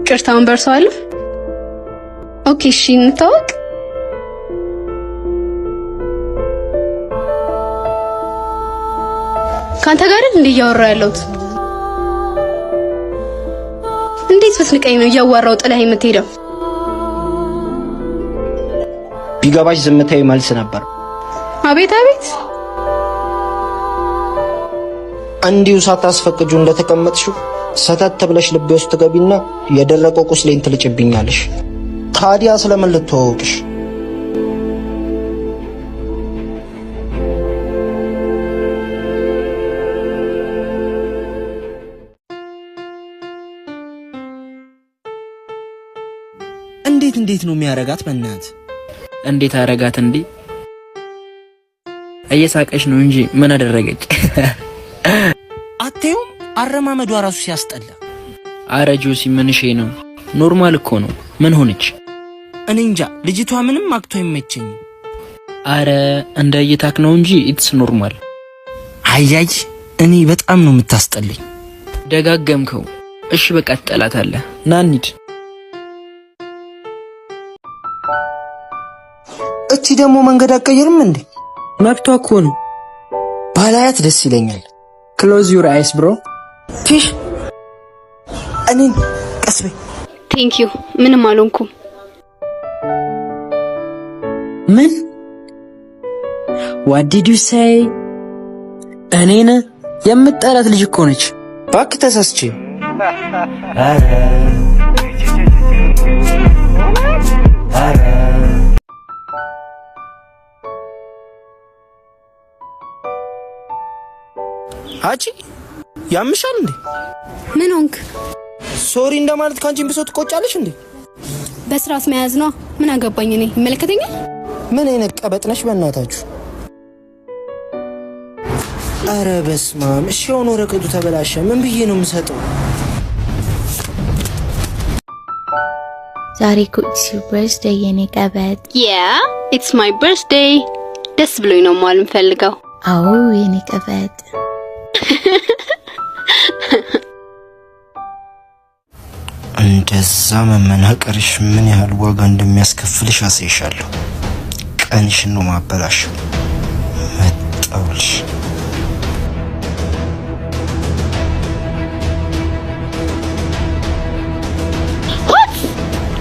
ይቅርታውን በርሷል። ኦኬ እሺ እንታወቅ። ካንተ ጋር እያወራ ያለሁት እንዴት ወስንቀኝ ነው እያወራው ጥለህ የምትሄደው? ቢገባሽ ዝምታዬ መልስ ነበር። አቤት አቤት። እንዲሁ ሳታስፈቅጁ እንደተቀመጥሽው ሰተት ብለሽ ልቤ ውስጥ ትገቢና የደረቀው ቁስሌን ትልጭብኛለሽ። ታዲያ ስለምን ልትወቅሽ? እንዴት ነው የሚያረጋት? በእናት እንዴት አረጋት እንዴ? እየሳቀሽ ነው እንጂ ምን አደረገች? አቴው አረማመዷ ራሱ ሲያስጠላ። አረ ጆሲ ምንሽ ነው? ኖርማል እኮ ነው። ምን ሆነች? እኔ እንጃ ልጅቷ ምንም አክቶ አይመቸኝ። አረ እንደ እይታክ ነው እንጂ ኢትስ ኖርማል። አያይ እኔ በጣም ነው የምታስጠልኝ። ደጋገምከው። እሺ በቃ ትጠላታለህ። ና እንሂድ። እቺ ደግሞ መንገድ አቀየርም እንዴ? መብቷ እኮ ነው። ባላያት ደስ ይለኛል። ክሎዝ ዩር አይስ ብሮ። ፊሽ እኔ ቀስ በይ። ቴንክ ዩ። ምንም አልሆንኩም። ምን? what did you say? እኔን የምጠላት ልጅ እኮ ነች። እባክህ ተሳስቼ። አቺ ያምሻል እንዴ? ምን ሆንክ? ሶሪ እንደማለት ካንቺን ብሶ ትቆጫለሽ እንዴ? በስራስ መያዝ ነው። ምን አገባኝ እኔ? ይመለከተኛል? ምን አይነት ቀበጥ ነሽ በእናታችሁ? አረ በስማም። እሺ ሆኖ ወረቀቱ ተበላሸ። ምን ብዬ ነው የምሰጠው? ዛሬ እኮ ኢትስ ዩር በርዝዴይ የኔ ቀበጥ። ኢትስ ማይ በርዝዴይ። ደስ ብሎኝ ነው ማለት የምፈልገው። አዎ የኔ ቀበጥ። እንደዛ መመናቀርሽ ምን ያህል ዋጋ እንደሚያስከፍልሽ አሳይሻለሁ። ቀንሽን ነው ማበላሽው። መጣውልሽ።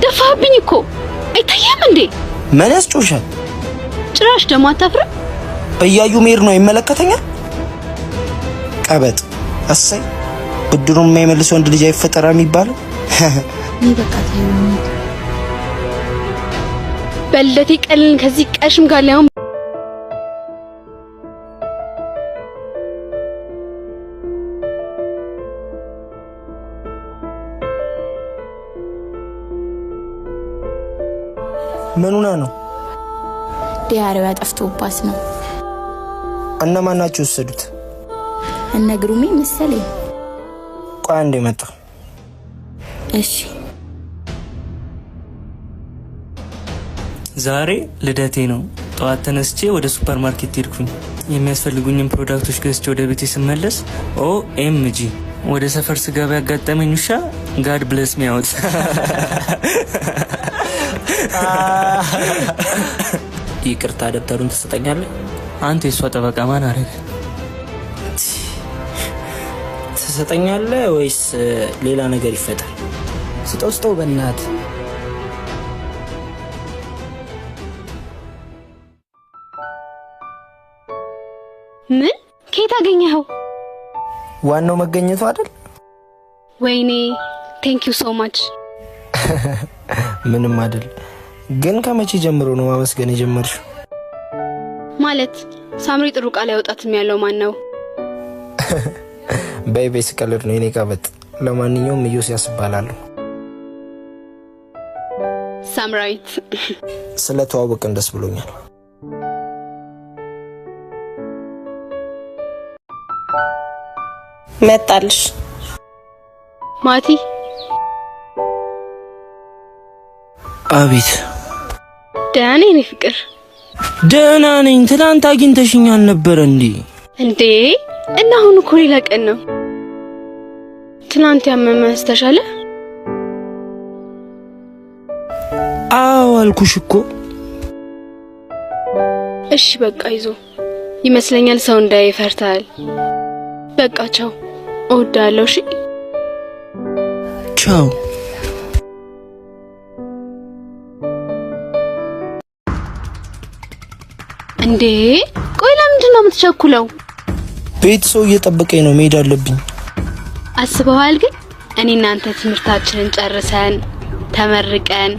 ደፋብኝ እኮ አይታየም እንዴ? ምን ያስጮሻል? ጭራሽ ደግሞ አታፍርም? እያዩ መሄድ ነው ይመለከተኛል። ቀበጥ አሰይ ብድሩን የማይመልስ ወንድ ልጅ አይፈጠራ የሚባለው። በቃ ታዩኝ። በልደቴ ቀልን ከዚህ ቀሽም ጋር ሊያውም ምኑና ነው? ዲያሪዋ ጠፍቶባት ነው። እነማን ናቸው ወሰዱት? እነ ግሩሜ መሰለኝ። ቆይ አንዴ መጣ። እሺ ዛሬ ልደቴ ነው። ጠዋት ተነስቼ ወደ ሱፐርማርኬት ሄድኩኝ። የሚያስፈልጉኝን ፕሮዳክቶች ገዝቼ ወደ ቤቴ ስመለስ ኦኤምጂ ወደ ሰፈር ስገባ ያጋጠመኝ ውሻ ጋድ ብለስ ሚያውት። ይቅርታ ደብተሩን ትሰጠኛለህ? አንተ የሷ ጠበቃ ማን አረገ? ትሰጠኛለህ ወይስ ሌላ ነገር ይፈጠር? ስጠው በእናት። ምን? ከየት አገኘኸው? ዋናው መገኘቱ አይደል? ወይኔ ቴንክ ዩ ሶ ማች። ምንም አይደል። ግን ከመቼ ጀምሮ ነው ማመስገን የጀመርሽው? ማለት ሳምሪ ጥሩ ቃል ያወጣትም ያለው ማን ነው? በቤስ ቀልድ ነው የኔ ቀበጥ። ለማንኛውም ኢዮስ ያስባላል። ሳምራይት ስለተዋወቅን ደስ ብሎኛል። መጣልሽ ማቲ። አቤት። ደህና ነኝ እኔ ፍቅር። ደህና ነኝ። ትናንት አግኝተሽኛል ነበር እንዴ? እንዴ እና አሁን እኮ ሌላ ቀን ነው። ትናንት ያመመህ ተሻለ? አልኩሽ እኮ። እሺ በቃ ይዞ ይመስለኛል ሰው እንዳይፈርታል። በቃ ቻው፣ እወዳለሁ። እሺ ቻው። እንዴ ቆይ ለምንድን ነው የምትቸኩለው? ቤት ሰው እየጠበቀኝ ነው፣ መሄድ አለብኝ። አስበዋል ግን እኔ እናንተ ትምህርታችንን ጨርሰን ተመርቀን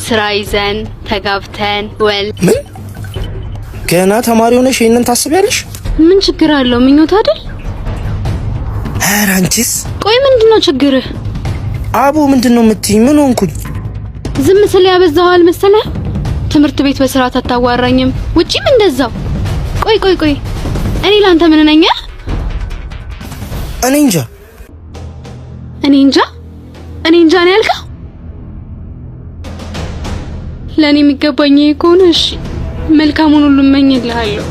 ስራ ይዘን ተጋብተን ምን ገና ተማሪ ሆነሽ ይሄንን ታስቢያለሽ? ምን ችግር አለው? ምኞት አይደል? ኧረ አንቺስ? ቆይ ምንድነው ችግርህ? አቡ ምንድነው የምትይኝ? ምን ሆንኩኝ? ዝም ስለ ያበዛዋል መሰለህ? ትምህርት ቤት በስርዓት አታዋራኝም፣ ውጪም እንደዛው። ቆይ እኔ ላንተ ምን ነኝ? እኔ እንጃ ነው ያልከው? ለኔ የሚገባኝ ከሆነ እሺ፣ መልካሙን ሁሉ እመኝልሃለሁ።